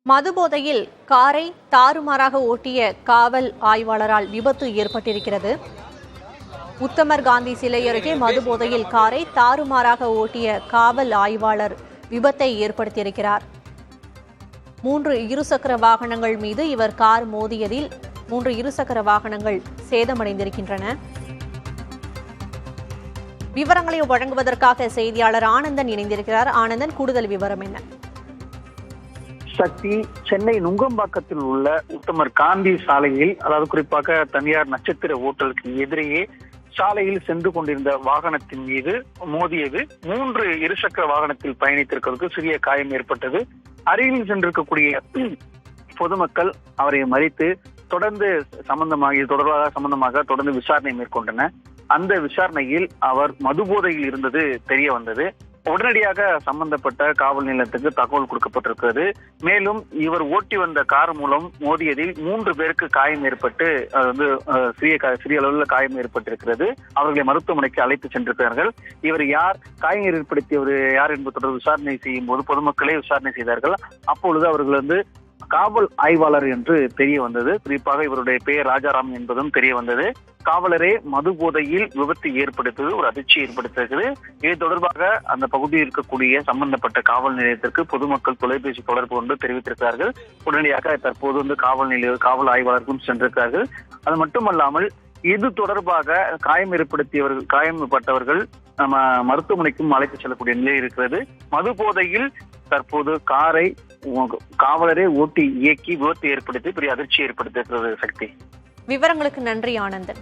மதுபோதையில் காரை தாறுமாறாக ஓட்டிய காவல் ஆய்வாளரால் விபத்து ஏற்பட்டிருக்கிறது. உத்தமர் காந்தி சிலை அருகே மதுபோதையில் காரை தாறுமாறாக ஓட்டிய காவல் ஆய்வாளர் விபத்தை ஏற்படுத்தியிருக்கிறார். 3 இருசக்கர வாகனங்கள் மீது இவர் கார் மோதியதில் 3 இருசக்கர வாகனங்கள் சேதமடைந்திருக்கின்றன. விவரங்களை வழங்குவதற்காக செய்தியாளர் ஆனந்தன் இணைந்திருக்கிறார். ஆனந்தன், கூடுதல் விவரம் என்ன? சக்தி, சென்னை நுங்கம்பாக்கத்தில் உள்ள உத்தமர் காந்தி சாலையில், அதாவது குறிப்பாக தனியார் நட்சத்திர ஓட்டலுக்கு எதிரேயே சாலையில் சென்று கொண்டிருந்த வாகனத்தின் மீது மோதியது. 3 இருசக்கர வாகனத்தில் பயணித்திருக்கிறதுக்கு சிறிய காயம் ஏற்பட்டது. அருகில் சென்றிருக்கக்கூடிய பொதுமக்கள் அவரை மறித்து தொடர்ந்து சம்பந்தமாக தொடர்ந்து விசாரணை மேற்கொண்டனர். அந்த விசாரணையில் அவர் மதுபோதையில் இருந்தது தெரிய வந்தது. உடனடியாக சம்பந்தப்பட்ட காவல் நிலையத்துக்கு தகவல் கொடுக்கப்பட்டிருக்கிறது. மேலும் இவர் ஓட்டி வந்த கார் மூலம் மோதியதில் 3 பேருக்கு காயம் ஏற்பட்டு சிறிய அளவில் காயம் ஏற்பட்டிருக்கிறது. அவர்களை மருத்துவமனைக்கு அழைத்து சென்றிருக்கிறார்கள். இவர் யார், காயம் ஏற்படுத்தியவர் யார் என்பது தொடர்பு விசாரணை செய்யும் போது பொதுமக்களே விசாரணை செய்தார்கள். அப்பொழுது அவர்கள் காவல் ஆய்வாளர் என்று தெரிய வந்தது. குறிப்பாக இவருடைய பெயர் ராஜாராம் என்பதும் தெரிய வந்தது. காவலரே மது போதையில் விபத்து ஏற்படுத்தது ஒரு அதிர்ச்சி ஏற்படுத்திருக்கிறது. இது தொடர்பாக அந்த பகுதியில் இருக்கக்கூடிய சம்பந்தப்பட்ட காவல் நிலையத்திற்கு பொதுமக்கள் தொலைபேசி தொடர்பு கொண்டு தெரிவித்திருக்கிறார்கள். உடனடியாக தற்போது காவல் ஆய்வாளருக்கும் சென்றிருக்கிறார்கள். அது மட்டுமல்லாமல் இது தொடர்பாக காயம்பட்டவர்கள் நம்ம மருத்துவமனைக்கும் அழைத்து செல்லக்கூடிய நிலை இருக்கிறது. மது போதையில் தற்போது காரை காவலரே ஓட்டி இயக்கி விபத்து ஏற்படுத்தி பெரிய அதிர்ச்சி ஏற்படுத்தியிருக்கிறது. சக்தி, விவரங்களுக்கு நன்றி ஆனந்தன்.